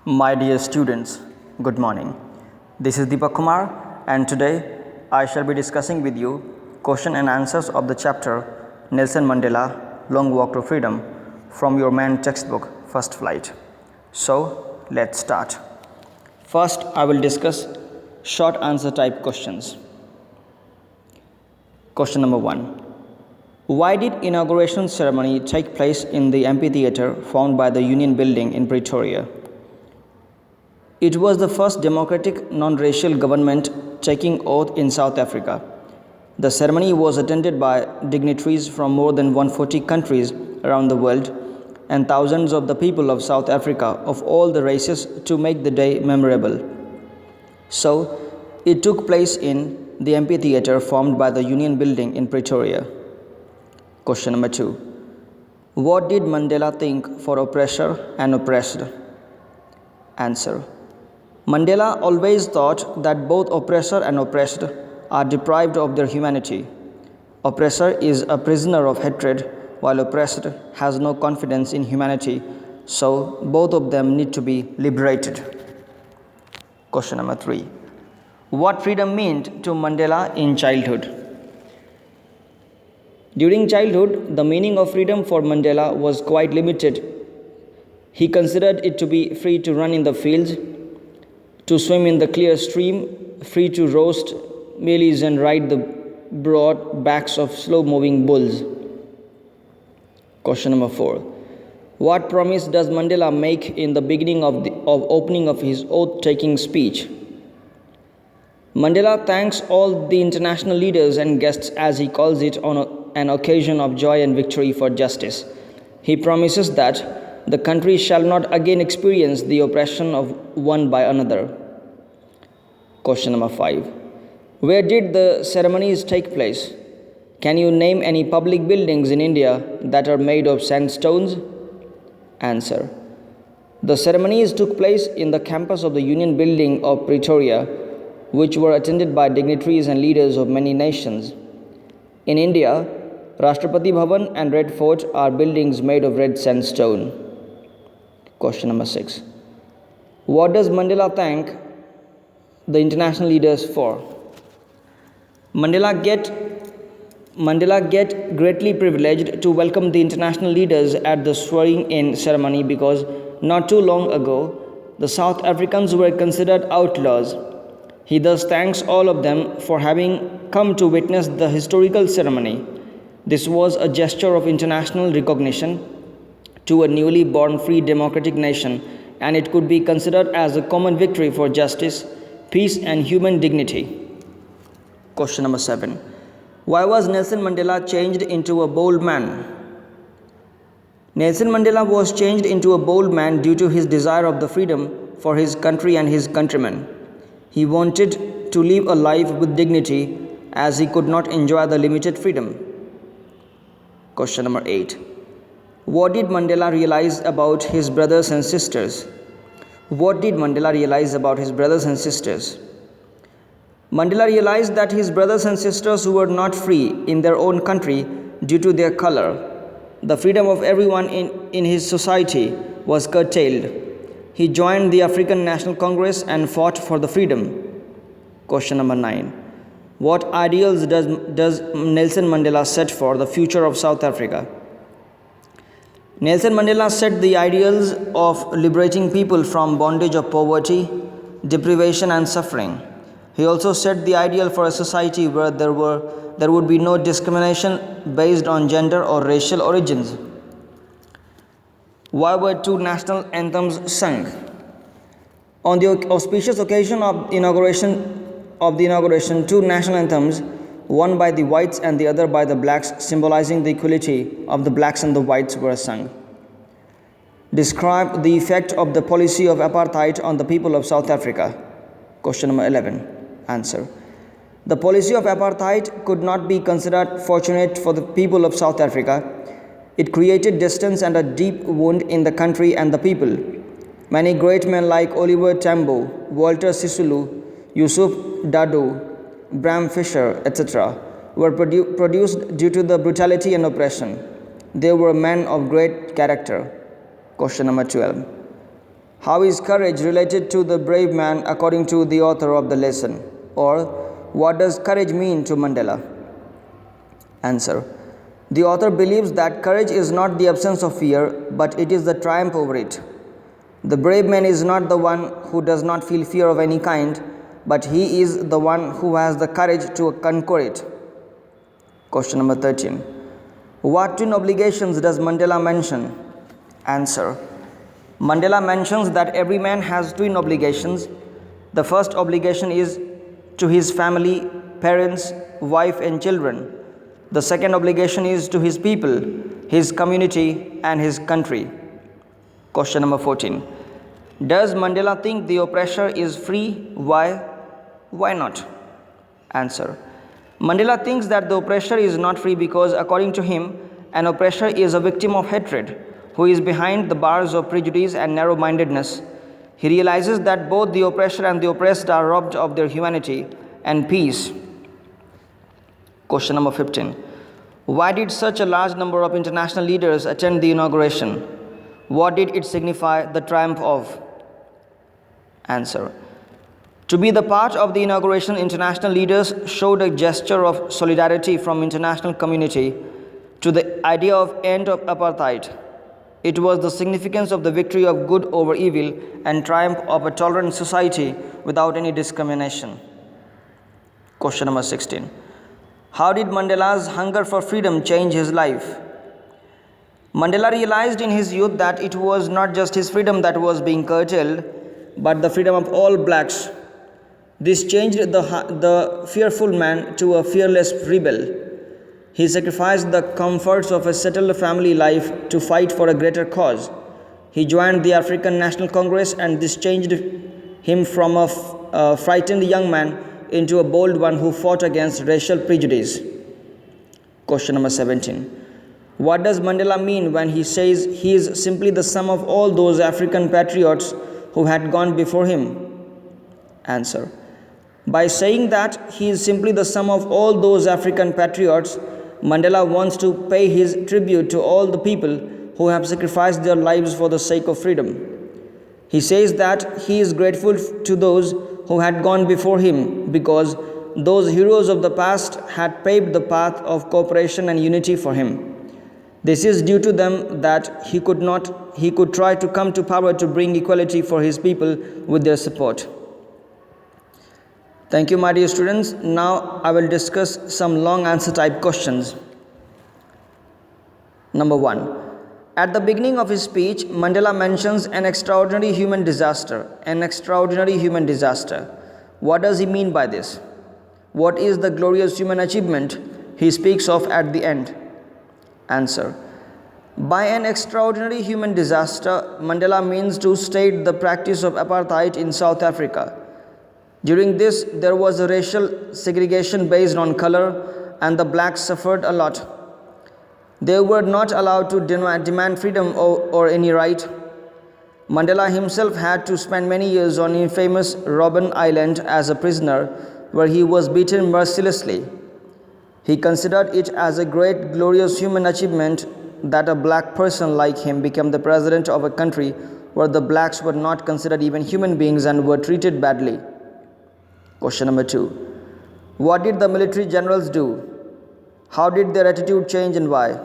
My dear students, good morning. This is Deepak and today I shall be discussing with you question and answers of the chapter Nelson Mandela Long Walk to Freedom from your main textbook First Flight. So, let's start. First, I will discuss short answer type questions. Question number 1. Why did inauguration ceremony take place in the amphitheater formed by the Union Building in Pretoria? It was the first democratic non-racial government taking oath in South Africa. The ceremony was attended by dignitaries from more than 140 countries around the world and thousands of the people of South Africa of all the races to make the day memorable. So, it took place in the amphitheater formed by the Union Building in Pretoria. Question number 2. What did Mandela think for oppressor and oppressed? Answer. Mandela always thought that both oppressor and oppressed are deprived of their humanity. Oppressor is a prisoner of hatred, while oppressed has no confidence in humanity, so both of them need to be liberated. Question number 3. What freedom meant to Mandela in childhood? During childhood, the meaning of freedom for Mandela was quite limited. He considered it to be free to run in the fields, to swim in the clear stream, free to roast mealies and ride the broad backs of slow-moving bulls. Question number 4. What promise does Mandela make in the beginning of opening of his oath-taking speech? Mandela thanks all the international leaders and guests, as he calls it, on an occasion of joy and victory for justice. He promises that the country shall not again experience the oppression of one by another. Question number 5. Where did the ceremonies take place? Can you name any public buildings in India that are made of sandstones? Answer. The ceremonies took place in the campus of the Union Building of Pretoria, which were attended by dignitaries and leaders of many nations. In India, Rashtrapati Bhavan and Red Fort are buildings made of red sandstone. Question number 6. What does Mandela thank the international leaders for? Mandela get greatly privileged to welcome the international leaders at the swearing-in ceremony because not too long ago, the South Africans were considered outlaws. He thus thanks all of them for having come to witness the historical ceremony. This was a gesture of international recognition to a newly born free democratic nation, and it could be considered as a common victory for justice, peace and human dignity. Question number 7. Why was Nelson Mandela changed into a bold man? Nelson Mandela was changed into a bold man due to his desire of the freedom for his country and his countrymen. He wanted to live a life with dignity as he could not enjoy the limited freedom. Question number 8. What did Mandela realize about his brothers and sisters? What did Mandela realize about his brothers and sisters? Mandela realized that his brothers and sisters were not free in their own country due to their color. The freedom of everyone in his society was curtailed. He joined the African National Congress and fought for the freedom. Question number 9. What ideals does Nelson Mandela set for the future of South Africa? Nelson Mandela set the ideals of liberating people from bondage of poverty, deprivation and suffering. He also set the ideal for a society where there would be no discrimination based on gender or racial origins. Why were two national anthems sung? On the auspicious occasion of the inauguration, two national anthems, one by the whites and the other by the blacks, symbolizing the equality of the blacks and the whites, were sung. Describe the effect of the policy of apartheid on the people of South Africa. Question number 11. Answer. The policy of apartheid could not be considered fortunate for the people of South Africa. It created distance and a deep wound in the country and the people. Many great men like Oliver Tambo, Walter Sisulu, Yusuf Dadoo, Bram Fisher, etc. were produced due to the brutality and oppression. They were men of great character. Question number 12. How is courage related to the brave man according to the author of the lesson? Or what does courage mean to Mandela? Answer. The author believes that courage is not the absence of fear, but it is the triumph over it. The brave man is not the one who does not feel fear of any kind, but he is the one who has the courage to conquer it. Question number 13. What twin obligations does Mandela mention? Answer. Mandela mentions that every man has twin obligations. The first obligation is to his family, parents, wife and children. The second obligation is to his people, his community and his country. Question number 14. Does Mandela think the oppressor is free? Why? Why not? Answer. Mandela thinks that the oppressor is not free because, according to him, an oppressor is a victim of hatred, who is behind the bars of prejudice and narrow-mindedness. He realizes that both the oppressor and the oppressed are robbed of their humanity and peace. Question number 15. Why did such a large number of international leaders attend the inauguration? What did it signify the triumph of? Answer. To be the part of the inauguration, international leaders showed a gesture of solidarity from international community to the idea of end of apartheid. It was the significance of the victory of good over evil and triumph of a tolerant society without any discrimination. Question number 16. How did Mandela's hunger for freedom change his life? Mandela realized in his youth that it was not just his freedom that was being curtailed, but the freedom of all blacks. This changed the fearful man to a fearless rebel. He sacrificed the comforts of a settled family life to fight for a greater cause. He joined the African National Congress, and this changed him from a frightened young man into a bold one who fought against racial prejudice. Question number 17. What does Mandela mean when he says he is simply the sum of all those African patriots who had gone before him? Answer. By saying that he is simply the sum of all those African patriots, Mandela wants to pay his tribute to all the people who have sacrificed their lives for the sake of freedom. He says that he is grateful to those who had gone before him because those heroes of the past had paved the path of cooperation and unity for him. This is due to them that he could try to come to power to bring equality for his people with their support. Thank you, my dear students. Now I will discuss some long answer type questions. Number 1. At the beginning of his speech, Mandela mentions an extraordinary human disaster. An extraordinary human disaster. What does he mean by this? What is the glorious human achievement he speaks of at the end? Answer. By an extraordinary human disaster, Mandela means to state the practice of apartheid in South Africa. During this, there was a racial segregation based on color, and the blacks suffered a lot. They were not allowed to demand freedom or any right. Mandela himself had to spend many years on infamous Robben Island as a prisoner, where he was beaten mercilessly. He considered it as a great, glorious human achievement that a black person like him became the president of a country where the blacks were not considered even human beings and were treated badly. Question number 2. What did the military generals do? How did their attitude change and why?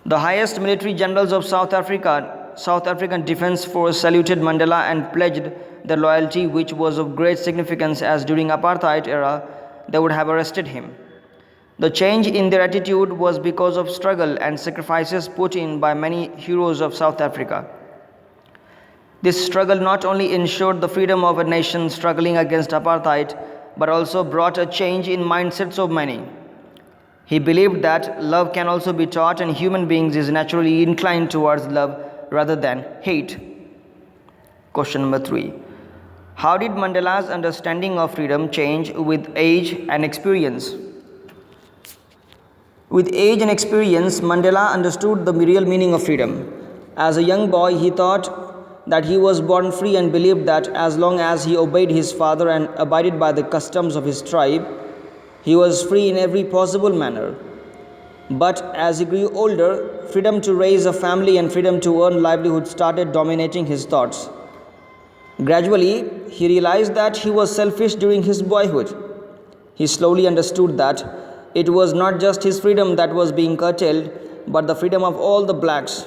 The highest military generals of South African Defence Force saluted Mandela and pledged their loyalty, which was of great significance as during apartheid era they would have arrested him. The change in their attitude was because of struggle and sacrifices put in by many heroes of South Africa. This struggle not only ensured the freedom of a nation struggling against apartheid, but also brought a change in mindsets of many. He believed that love can also be taught, and human beings is naturally inclined towards love rather than hate. Question number 3. How did Mandela's understanding of freedom change with age and experience? With age and experience, Mandela understood the real meaning of freedom. As a young boy, he thought that he was born free and believed that as long as he obeyed his father and abided by the customs of his tribe, he was free in every possible manner. But as he grew older, freedom to raise a family and freedom to earn livelihood started dominating his thoughts. Gradually, he realized that he was selfish during his boyhood. He slowly understood that it was not just his freedom that was being curtailed, but the freedom of all the blacks.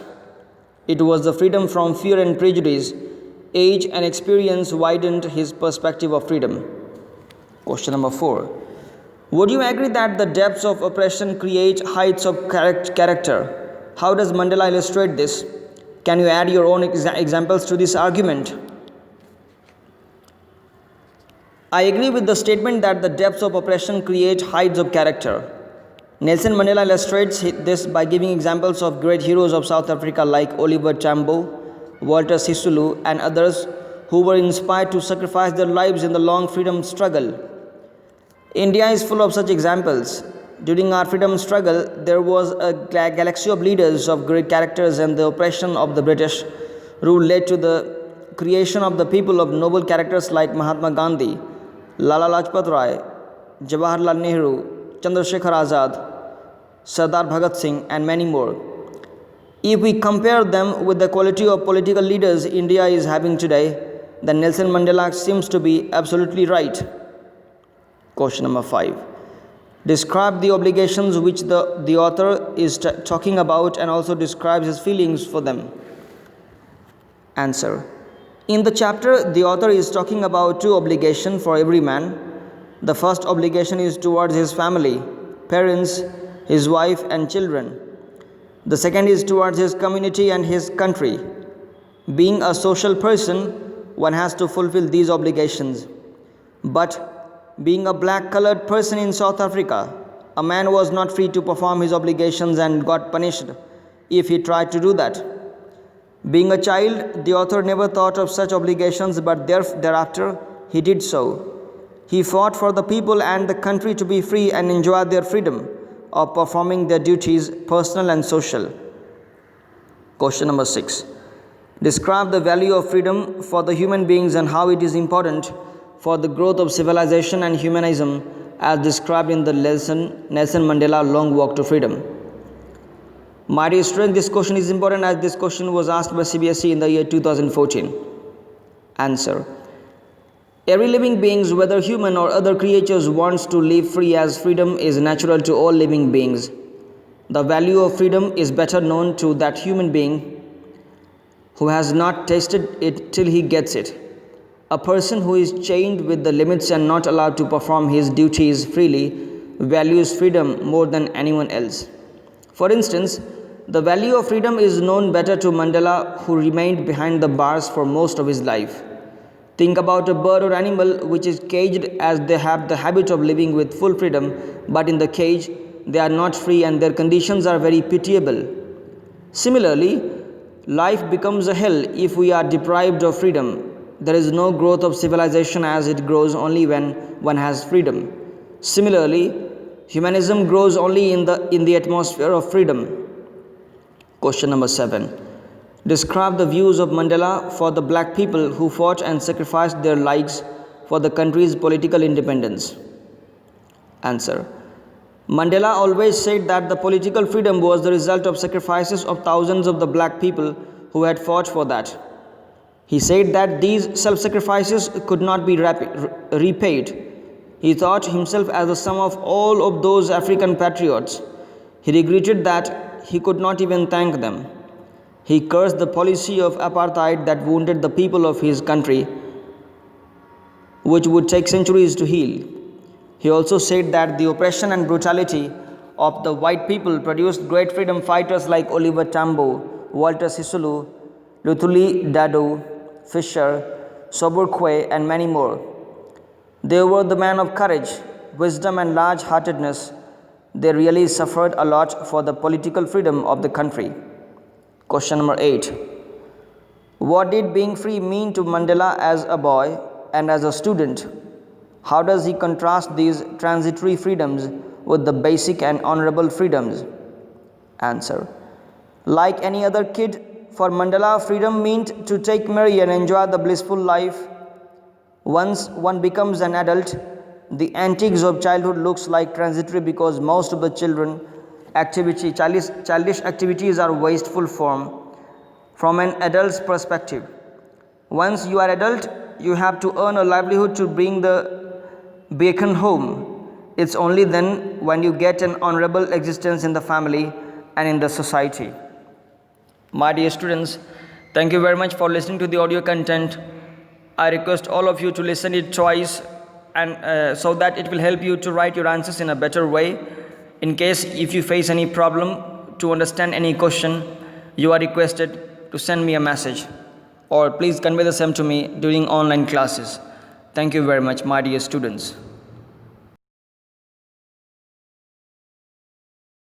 It was the freedom from fear and prejudice. Age and experience widened his perspective of freedom. Question number 4. Would you agree that the depths of oppression create heights of character? How does Mandela illustrate this? Can you add your own examples to this argument? I agree with the statement that the depths of oppression create heights of character. Nelson Mandela illustrates this by giving examples of great heroes of South Africa like Oliver Tambo, Walter Sisulu, and others who were inspired to sacrifice their lives in the long freedom struggle. India is full of such examples. During our freedom struggle, there was a galaxy of leaders of great characters, and the oppression of the British rule led to the creation of the people of noble characters like Mahatma Gandhi, Lala Lajpat Rai, Jawaharlal Nehru, Chandrasekhar Azad, Sardar Bhagat Singh, and many more. If we compare them with the quality of political leaders India is having today, then Nelson Mandela seems to be absolutely right. Question number 5. Describe the obligations which the author is talking about and also describes his feelings for them. Answer. In the chapter, the author is talking about two obligations for every man. The first obligation is towards his family, parents, his wife, and children. The second is towards his community and his country. Being a social person, one has to fulfill these obligations. But being a black colored person in South Africa, a man was not free to perform his obligations and got punished if he tried to do that. Being a child, the author never thought of such obligations, but thereafter he did so. He fought for the people and the country to be free and enjoy their freedom of performing their duties, personal and social. Question number 6. Describe the value of freedom for the human beings and how it is important for the growth of civilization and humanism as described in the lesson Nelson Mandela Long Walk to Freedom. My dear students, this question is important as this question was asked by CBSE in the year 2014. Answer. Every living being, whether human or other creatures, wants to live free as freedom is natural to all living beings. The value of freedom is better known to that human being who has not tasted it till he gets it. A person who is chained with the limits and not allowed to perform his duties freely values freedom more than anyone else. For instance, the value of freedom is known better to Mandela, who remained behind the bars for most of his life. Think about a bird or animal which is caged, as they have the habit of living with full freedom, but in the cage they are not free and their conditions are very pitiable. Similarly, life becomes a hell if we are deprived of freedom. There is no growth of civilization as it grows only when one has freedom. Similarly, humanism grows only in the atmosphere of freedom. Question number 7. Describe the views of Mandela for the black people who fought and sacrificed their lives for the country's political independence. Answer. Mandela always said that the political freedom was the result of sacrifices of thousands of the black people who had fought for that. He said that these self-sacrifices could not be repaid. He thought himself as the sum of all of those African patriots. He regretted that he could not even thank them. He cursed the policy of apartheid that wounded the people of his country, which would take centuries to heal. He also said that the oppression and brutality of the white people produced great freedom fighters like Oliver Tambo, Walter Sisulu, Luthuli Dadu, Fisher, Sobukwe, and many more. They were the men of courage, wisdom, and large-heartedness. They really suffered a lot for the political freedom of the country. Question number 8. What did being free mean to Mandela as a boy and as a student? How does he contrast these transitory freedoms with the basic and honorable freedoms? Answer. Like any other kid, for Mandela, freedom meant to take merry and enjoy the blissful life. Once one becomes an adult, the antics of childhood looks like transitory because most of the children Childish activities are wasteful from an adult's perspective. Once you are adult, you have to earn a livelihood to bring the bacon home. It's only then when you get an honorable existence in the family and in the society. My dear students, thank you very much for listening to the audio content. I request all of you to listen it twice and so that it will help you to write your answers in a better way. In case if you face any problem to understand any question, you are requested to send me a message or please convey the same to me during online classes. Thank you very much, my dear students.